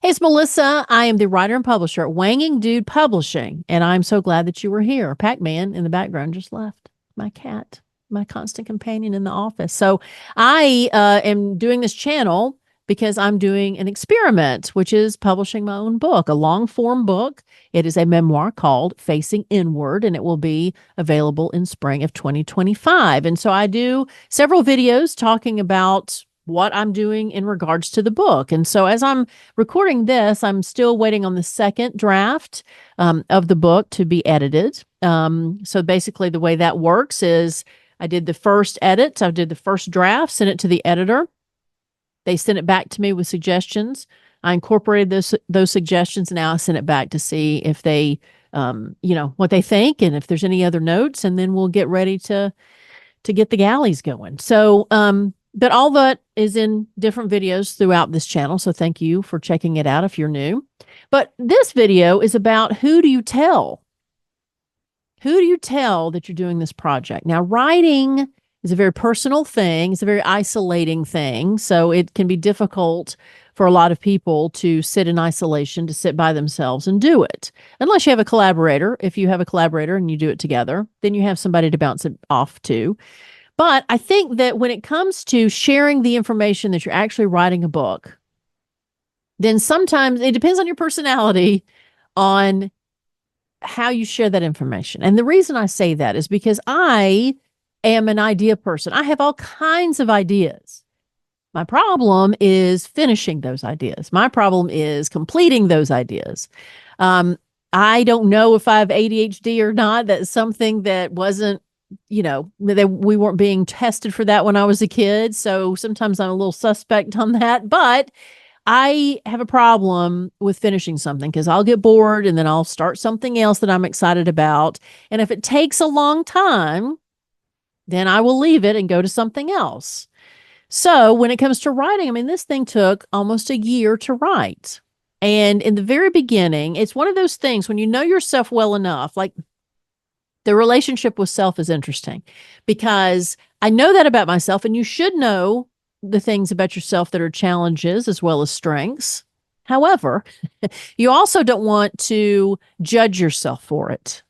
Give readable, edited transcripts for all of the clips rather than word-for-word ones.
Hey, it's Melissa. I am the writer and publisher at Wanging Dude Publishing, and I'm so glad that you were here. Pac-Man in the background just left. My cat, my constant companion in the office. So I am doing this channel because I'm doing an experiment, which is publishing my own book, a long form book. It is a memoir called Facing Inward, and it will be available in spring of 2025. And so I do several videos talking about what I'm doing in regards to the book. And so as I'm recording this, I'm still waiting on the second draft of the book to be edited. So basically, the way that works is I did the first edit, I did the first draft, sent it to the editor. They sent it back to me with suggestions. I incorporated those suggestions, and now I send it back to see if they, what they think, and if there's any other notes, and then we'll get ready to get the galleys going. So, but all that is in different videos throughout this channel. So thank you for checking it out if you're new. But this video is about who do you tell? Who do you tell that you're doing this project? Now, writing is a very personal thing. It's a very isolating thing. So it can be difficult for a lot of people to sit in isolation, to sit by themselves and do it. Unless you have a collaborator. If you have a collaborator and you do it together, then you have somebody to bounce it off to. But I think that when it comes to sharing the information that you're actually writing a book, then sometimes it depends on your personality on how you share that information. And the reason I say that is because I am an idea person. I have all kinds of ideas. My problem is finishing those ideas. My problem is completing those ideas. I don't know if I have ADHD or not. That's something that wasn't, that we weren't being tested for that when I was a kid. So sometimes I'm a little suspect on that. But I have a problem with finishing something because I'll get bored and then I'll start something else that I'm excited about. And if it takes a long time, then I will leave it and go to something else. So when it comes to writing, I mean, this thing took almost a year to write. And in the very beginning, it's one of those things when you know yourself well enough, like the relationship with self is interesting because I know that about myself, and you should know the things about yourself that are challenges as well as strengths. However, you also don't want to judge yourself for it.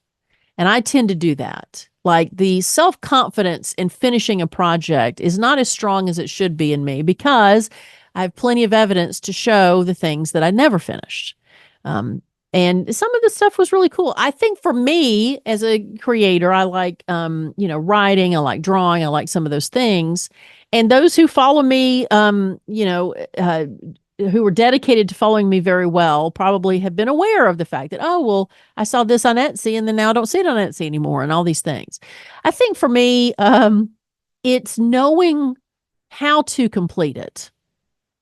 And I tend to do that. Like the self-confidence in finishing a project is not as strong as it should be in me because I have plenty of evidence to show the things that I never finished. And some of the stuff was really cool. I think for me as a creator, I like, writing, I like drawing, I like some of those things. And those who follow me, who were dedicated to following me very well probably have been aware of the fact that, oh, well, I saw this on Etsy and then now I don't see it on Etsy anymore and all these things. I think for me, it's knowing how to complete it.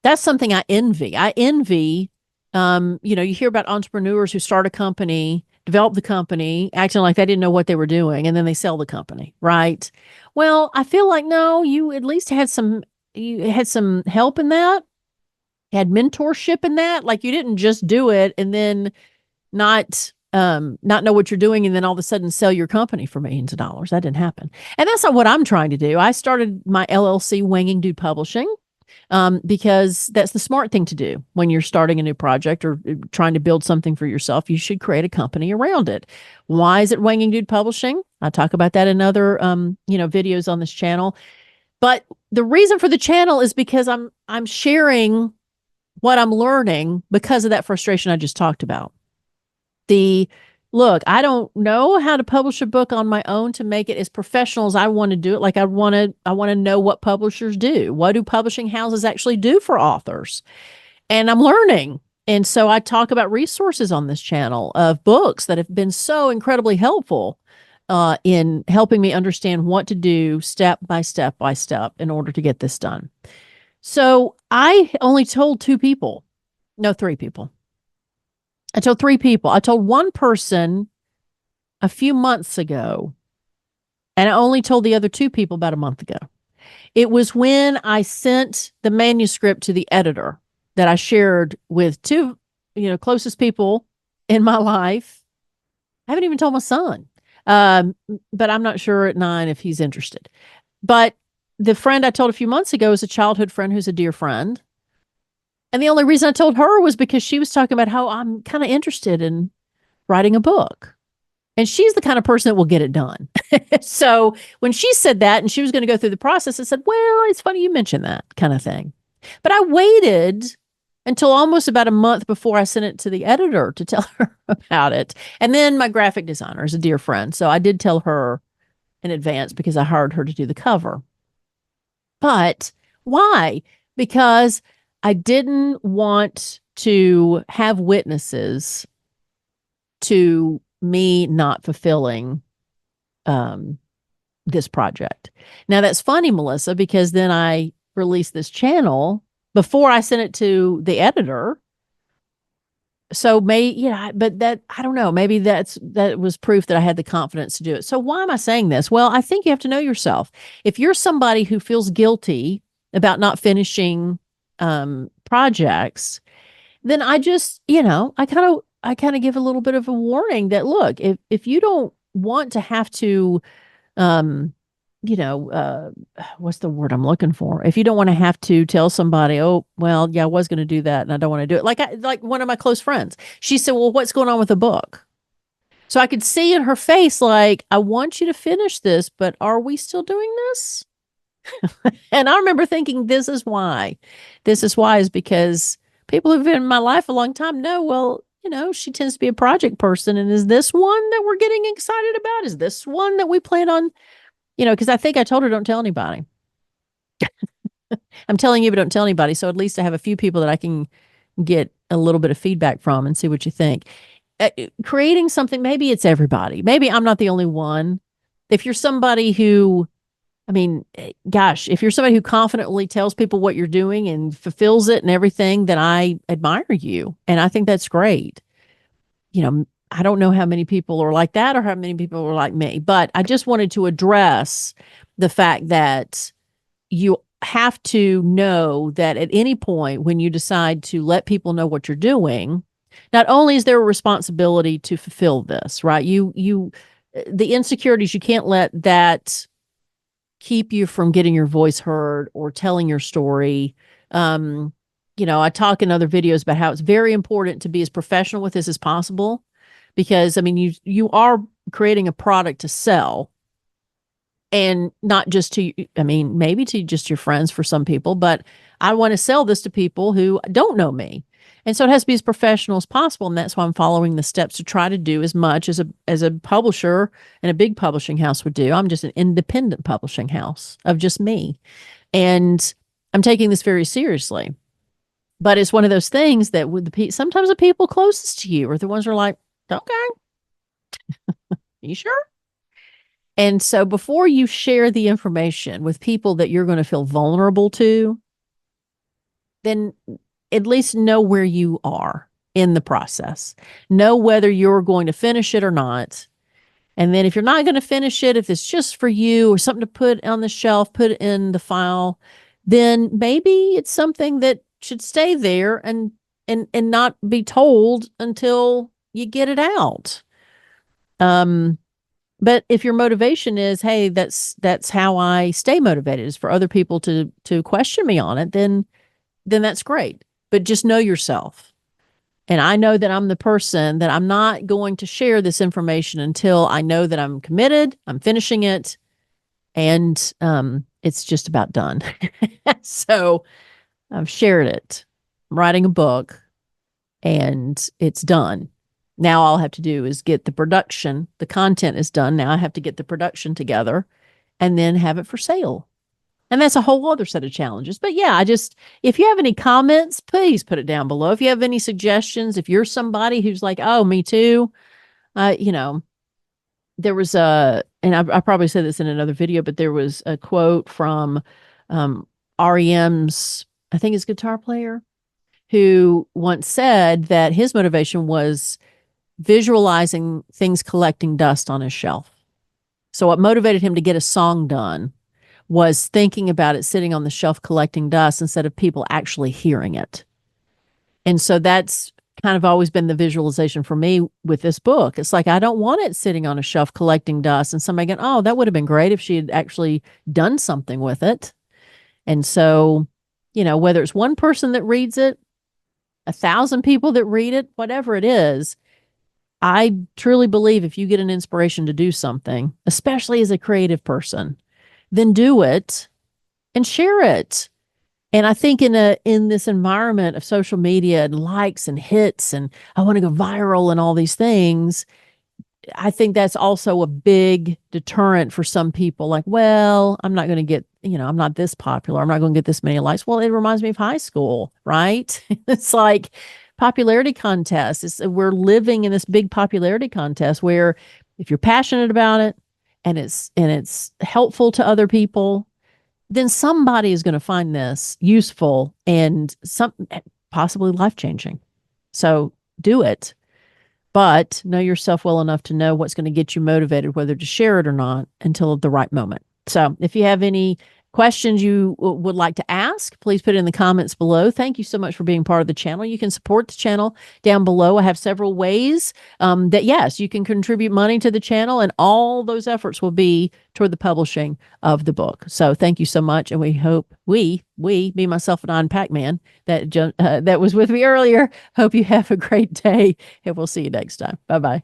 That's something I envy. You hear about entrepreneurs who start a company, develop the company, acting like they didn't know what they were doing, and then they sell the company, right? Well, I feel like, no, you at least you had some help in that, had mentorship in that. Like you didn't just do it and then not know what you're doing and then all of a sudden sell your company for millions of dollars. That didn't happen. And that's not what I'm trying to do. I started my LLC, Wanging Dude Publishing, because that's the smart thing to do when you're starting a new project or trying to build something for yourself. You should create a company around it. Why is it Wanging Dude Publishing? I talk about that in other, videos on this channel. But the reason for the channel is because I'm sharing what I'm learning because of that frustration I just talked about. Look, I don't know how to publish a book on my own to make it as professional as I want to do it. Like I want to know what publishers do. What do publishing houses actually do for authors? And I'm learning. And so I talk about resources on this channel of books that have been so incredibly helpful in helping me understand what to do step by step by step in order to get this done. So I only told three people. I told three people. I told one person a few months ago, and I only told the other two people about a month ago. It was when I sent the manuscript to the editor that I shared with two, closest people in my life. I haven't even told my son, but I'm not sure at 9 if he's interested. But the friend I told a few months ago is a childhood friend who's a dear friend. And the only reason I told her was because she was talking about how I'm kind of interested in writing a book. And she's the kind of person that will get it done. So when she said that and she was going to go through the process, I said, well, it's funny you mentioned that kind of thing. But I waited until almost about a month before I sent it to the editor to tell her about it. And then my graphic designer is a dear friend. So I did tell her in advance because I hired her to do the cover. But why? Because I didn't want to have witnesses to me not fulfilling this project. Now that's funny, Melissa, because then I released this channel before I sent it to the editor. So but that I don't know, maybe that was proof that I had the confidence to do it. So why am I saying this? Well, I think you have to know yourself. If you're somebody who feels guilty about not finishing projects, then I just, I kind of give a little bit of a warning that look, if you don't want to have to um what's the word I'm looking for? If you don't want to have to tell somebody, oh, well, yeah, I was going to do that and I don't want to do it. Like one of my close friends, she said, well, what's going on with the book? So I could see in her face, like, I want you to finish this, but are we still doing this? And I remember thinking, this is why. This is why is because people who've been in my life a long time know, well, she tends to be a project person. And is this one that we're getting excited about? Is this one that we plan on, because I think I told her, don't tell anybody. I'm telling you, but don't tell anybody. So at least I have a few people that I can get a little bit of feedback from and see what you think. Creating something, maybe it's everybody. Maybe I'm not the only one. If you're somebody who, gosh, if you're somebody who confidently tells people what you're doing and fulfills it and everything, then I admire you. And I think that's great. I don't know how many people are like that or how many people are like me, but I just wanted to address the fact that you have to know that at any point when you decide to let people know what you're doing, not only is there a responsibility to fulfill this, right? The insecurities, you can't let that keep you from getting your voice heard or telling your story. I talk in other videos about how it's very important to be as professional with this as possible, because you are creating a product to sell, and not just to, maybe to just your friends for some people, but I want to sell this to people who don't know me. And so it has to be as professional as possible. And that's why I'm following the steps to try to do as much as a publisher and a big publishing house would do. I'm just an independent publishing house of just me. And I'm taking this very seriously. But it's one of those things that sometimes the people closest to you are the ones who are like, okay, you sure? And so before you share the information with people that you're going to feel vulnerable to, then at least know where you are in the process. Know whether you're going to finish it or not. And then if you're not going to finish it, if it's just for you or something to put on the shelf, put it in the file, then maybe it's something that should stay there and not be told until you get it out. But if your motivation is, hey, that's how I stay motivated, is for other people to question me on it, then that's great. But just know yourself. And I know that I'm the person that I'm not going to share this information until I know that I'm committed, I'm finishing it, and it's just about done. So I've shared it. I'm writing a book, and it's done. Now all I have to do is get the content is done. Now I have to get the production together and then have it for sale. And that's a whole other set of challenges. But yeah, if you have any comments, please put it down below. If you have any suggestions, if you're somebody who's like, oh, me too, there was and I probably said this in another video, but there was a quote from REM's, I think his guitar player, who once said that his motivation was visualizing things collecting dust on his shelf. So what motivated him to get a song done was thinking about it sitting on the shelf collecting dust instead of people actually hearing it. And so that's kind of always been the visualization for me with this book. It's like, I don't want it sitting on a shelf collecting dust and somebody going, oh, that would have been great if she had actually done something with it. And so, whether it's one person that reads it 1,000 people that read it, whatever it is. I truly believe if you get an inspiration to do something, especially as a creative person, then do it and share it. And I think in this environment of social media and likes and hits and I want to go viral and all these things, I think that's also a big deterrent for some people. Like, well, I'm not going to get, I'm not this popular. I'm not going to get this many likes. Well, it reminds me of high school, right? It's like popularity contests. We're living in this big popularity contest where if you're passionate about it and it's helpful to other people, then somebody is going to find this useful and some possibly life changing. So do it, but know yourself well enough to know what's going to get you motivated, whether to share it or not, until the right moment. So if you have any questions you would like to ask, please put it in the comments below. Thank you so much for being part of the channel. You can support the channel down below. I have several ways that, yes, you can contribute money to the channel, and all those efforts will be toward the publishing of the book. So thank you so much, and we hope me, myself, and I, and Pac-Man that was with me earlier. Hope you have a great day, and we'll see you next time. Bye-bye.